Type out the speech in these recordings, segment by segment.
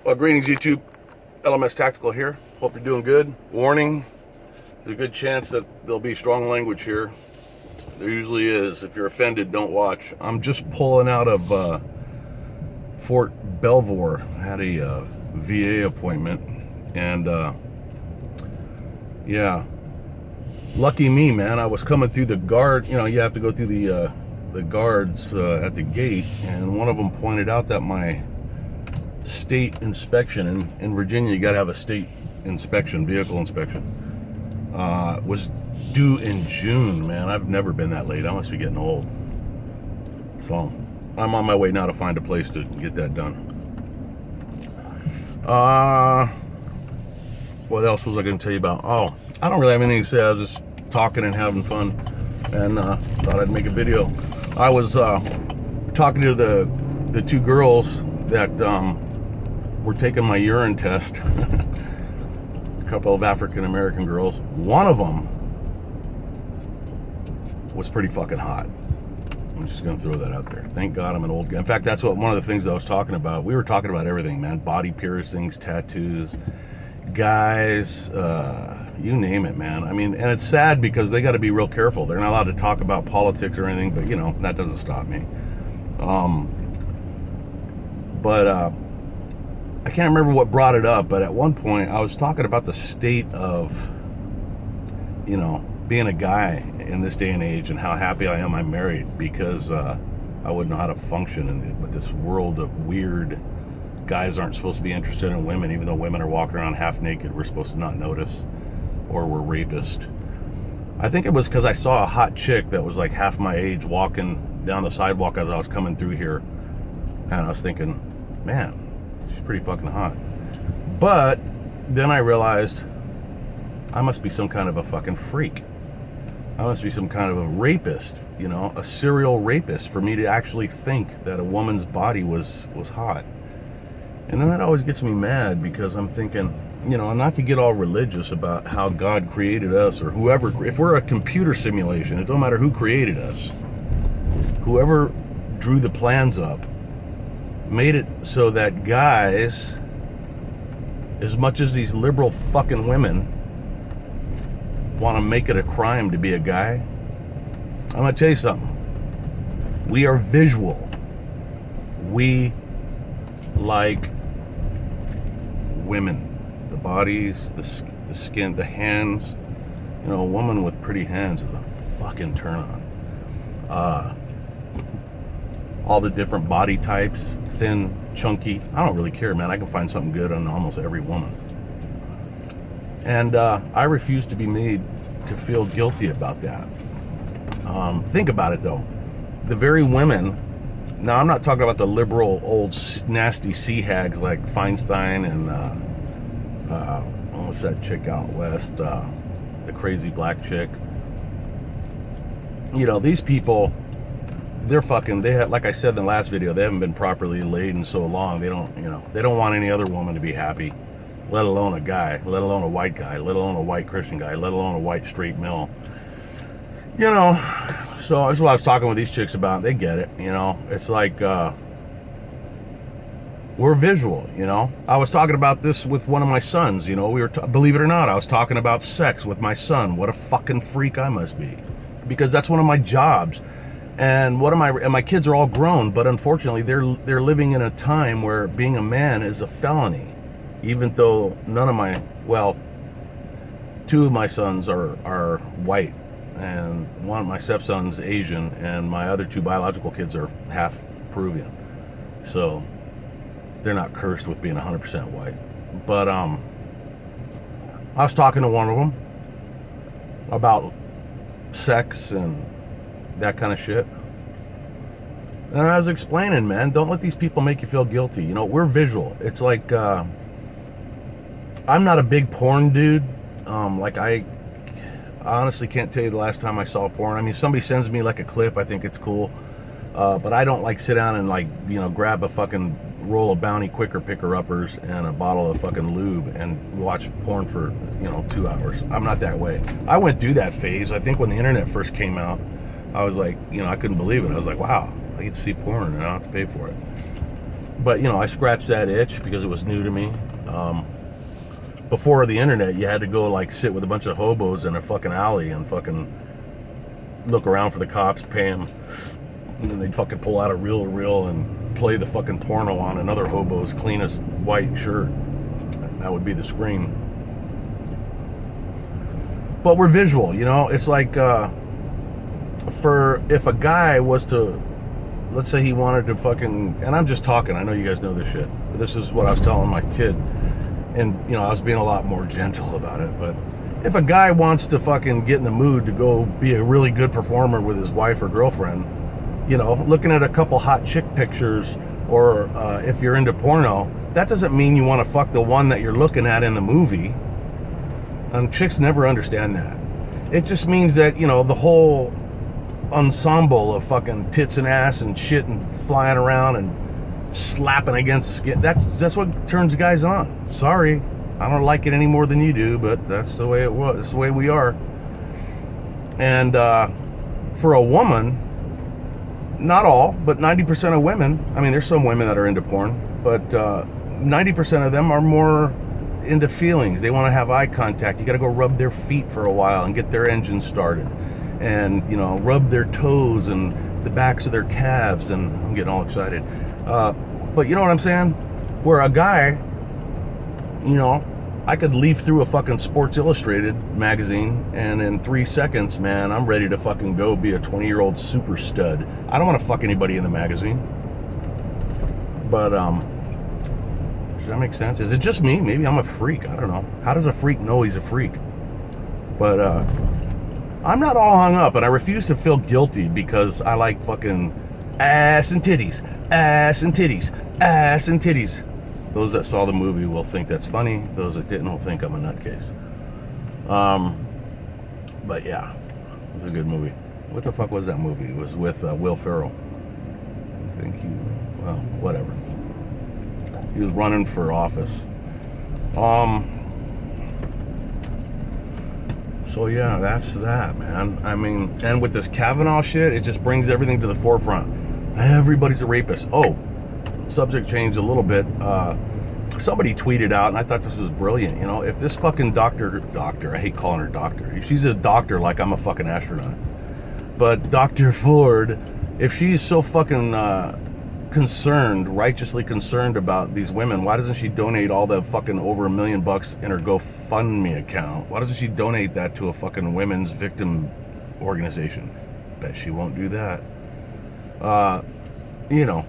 Well, greetings YouTube, LMS Tactical here. Hope you're doing good. Warning, there's a good chance that there'll be strong language here. There usually is. If you're offended, don't watch. I'm just pulling out of Fort Belvoir. I had a VA appointment, and yeah, lucky me, man. I was coming through the guard. You know, you have to go through the guards at the gate, and one of them pointed out that my state inspection in Virginia, you got to have a state inspection, vehicle inspection, was due in June. Man, I've never been that late. I must be getting old. So I'm on my way now to find a place to get that done. What else was I going to tell you about? Oh, I don't really have anything to say. I was just talking and having fun, and thought I'd make a video. I was talking to the two girls that were taking my urine test. A couple of African American girls. One of them was pretty fucking hot. I'm just gonna throw that out there. Thank God I'm an old guy. In fact, that's what one of the things I was talking about. We were talking about everything, man. Body piercings, tattoos, guys, you name it, man. I mean, and it's sad because they got to be real careful. They're not allowed to talk about politics or anything, but you know, that doesn't stop me. I can't remember what brought it up, but at one point I was talking about the state of, you know, being a guy in this day and age, and how happy I am I'm married, because I wouldn't know how to function with this world of weird guys aren't supposed to be interested in women, even though women are walking around half naked. We're supposed to not notice, or we're rapists. I think it was because I saw a hot chick that was like half my age walking down the sidewalk as I was coming through here, and I was thinking, man, she's pretty fucking hot. But then I realized I must be some kind of a fucking freak. I must be some kind of a rapist, you know, a serial rapist, for me to actually think that a woman's body was hot. And then that always gets me mad, because I'm thinking, you know, not to get all religious about how God created us, or whoever. If we're a computer simulation, it don't matter who created us. Whoever drew the plans up made it so that guys, as much as these liberal fucking women want to make it a crime to be a guy, I'm going to tell you something. We are visual. We like women. The bodies, the skin, the hands. You know, a woman with pretty hands is a fucking turn on. All the different body types, thin, chunky. I don't really care, man. I can find something good on almost every woman. And I refuse to be made to feel guilty about that. Think about it, though. The very women, now I'm not talking about the liberal, old, nasty sea hags like Feinstein and what was that chick out west, the crazy black chick. You know, these people, they're fucking, they have, like I said in the last video, they haven't been properly laid in so long. They don't, you know, they don't want any other woman to be happy, let alone a guy, let alone a white guy, let alone a white Christian guy, let alone a white straight male. You know, so that's what I was talking with these chicks about. They get it, you know. It's like, we're visual, you know. I was talking about this with one of my sons, you know. We were, believe it or not, I was talking about sex with my son. What a fucking freak I must be. Because that's one of my jobs. And and my kids are all grown, but unfortunately they're living in a time where being a man is a felony. Even though none of my, well, two of my sons are white, and one of my stepson's Asian, and my other two biological kids are half Peruvian. So they're not cursed with being 100% white. But I was talking to one of them about sex and that kind of shit. And I was explaining, man, don't let these people make you feel guilty. You know, we're visual. It's like, I'm not a big porn dude. Like I honestly can't tell you the last time I saw porn. I mean, if somebody sends me like a clip, I think it's cool. But I don't like sit down and like, you know, grab a fucking roll of Bounty Quicker Picker-Uppers and a bottle of fucking lube and watch porn for, you know, 2 hours. I'm not that way. I went through that phase. I think when the internet first came out, I was like, you know, I couldn't believe it. I was like, wow, I get to see porn and I don't have to pay for it. But, you know, I scratched that itch because it was new to me. Before the internet, you had to go, like, sit with a bunch of hobos in a fucking alley and fucking look around for the cops, pay them, and then they'd fucking pull out a reel and play the fucking porno on another hobo's cleanest white shirt. That would be the screen. But we're visual, you know? It's like, if a guy was to, let's say he wanted to fucking, and I'm just talking, I know you guys know this shit, but this is what I was telling my kid, and, you know, I was being a lot more gentle about it, but if a guy wants to fucking get in the mood to go be a really good performer with his wife or girlfriend, you know, looking at a couple hot chick pictures, or if you're into porno, that doesn't mean you want to fuck the one that you're looking at in the movie. Chicks never understand that. It just means that, you know, the whole ensemble of fucking tits and ass and shit and flying around and slapping against skin, that's what turns guys on. Sorry, I don't like it any more than you do, but that's the way it was. That's the way we are. And for a woman, not all, but 90% of women, I mean, there's some women that are into porn, but 90% of them are more into feelings. They want to have eye contact. You got to go rub their feet for a while and get their engine started, and, you know, rub their toes and the backs of their calves, and I'm getting all excited. But you know what I'm saying? Where a guy, you know, I could leaf through a fucking Sports Illustrated magazine, and in 3 seconds, man, I'm ready to fucking go be a 20-year-old super stud. I don't want to fuck anybody in the magazine. But, does that make sense? Is it just me? Maybe I'm a freak. I don't know. How does a freak know he's a freak? But, I'm not all hung up, and I refuse to feel guilty because I like fucking ass and titties, ass and titties, ass and titties. Those that saw the movie will think that's funny. Those that didn't will think I'm a nutcase. But yeah, it was a good movie. What the fuck was that movie? It was with Will Ferrell. I think well, whatever. He was running for office. So yeah, that's that, man. I mean, and with this Kavanaugh shit, it just brings everything to the forefront. Everybody's a rapist. Oh, subject changed a little bit. Somebody tweeted out, and I thought this was brilliant. You know, if this fucking doctor, I hate calling her doctor. She's a doctor like I'm a fucking astronaut. But Dr. Ford, if she's so fucking righteously concerned about these women, why doesn't she donate all the fucking over $1 million in her GoFundMe account? Why doesn't she donate that to a fucking women's victim organization? Bet she won't do that. You know,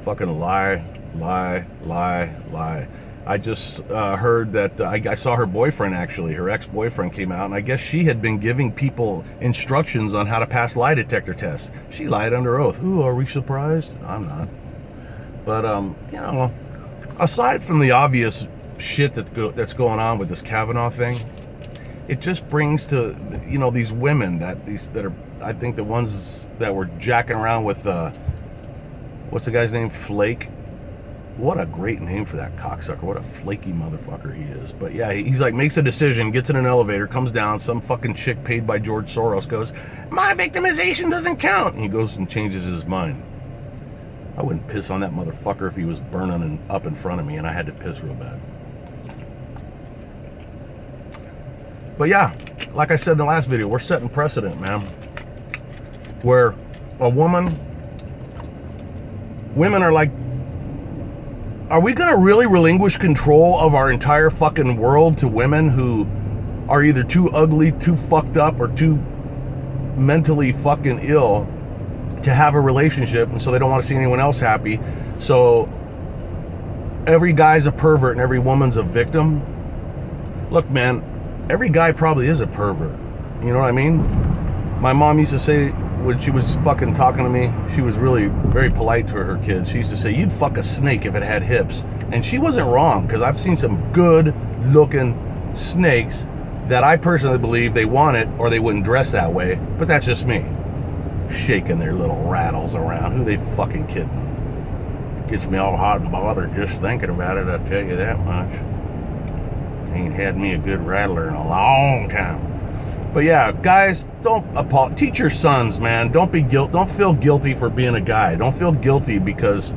fucking lie. I just heard that I saw her boyfriend, actually, her ex-boyfriend came out, and I guess she had been giving people instructions on how to pass lie detector tests. She lied under oath. Ooh, are we surprised? I'm not. But, you know, aside from the obvious shit that's going on with this Kavanaugh thing, it just brings to, you know, these women that are, I think the ones that were jacking around with, what's the guy's name? Flake. What a great name for that cocksucker. What a flaky motherfucker he is. But yeah, he's like, makes a decision, gets in an elevator, comes down, some fucking chick paid by George Soros goes, my victimization doesn't count. And he goes and changes his mind. I wouldn't piss on that motherfucker if he was burning up in front of me and I had to piss real bad. But yeah, like I said in the last video, we're setting precedent, man. Where women are like, are we going to really relinquish control of our entire fucking world to women who are either too ugly, too fucked up, or too mentally fucking ill to have a relationship, and so they don't want to see anyone else happy? So every guy's a pervert and every woman's a victim? Look, man, every guy probably is a pervert. You know what I mean? My mom used to say, when she was fucking talking to me, she was really very polite to her kids. She used to say, you'd fuck a snake if it had hips. And she wasn't wrong, because I've seen some good looking snakes that I personally believe they want it or they wouldn't dress that way. But that's just me. Shaking their little rattles around. Who they fucking kidding? Gets me all hot and bothered just thinking about it, I'll tell you that much. Ain't had me a good rattler in a long time. But yeah, guys, teach your sons, man. Don't feel guilty for being a guy. Don't feel guilty because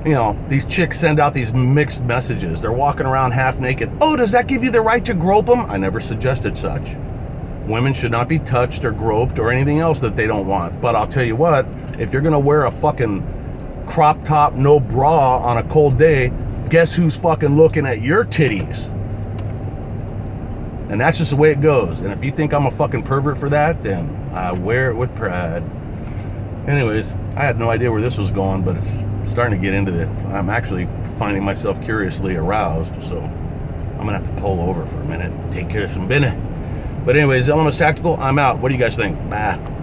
you know, these chicks send out these mixed messages. They're walking around half naked. Oh, does that give you the right to grope them? I never suggested such. Women should not be touched or groped or anything else that they don't want. But I'll tell you what, if you're gonna wear a fucking crop top, no bra on a cold day, guess who's fucking looking at your titties? And that's just the way it goes. And if you think I'm a fucking pervert for that, then I wear it with pride. Anyways, I had no idea where this was going, but it's starting to get into it. I'm actually finding myself curiously aroused, so I'm gonna have to pull over for a minute and take care of some business. But anyways, Elements Tactical, I'm out. What do you guys think? Bye.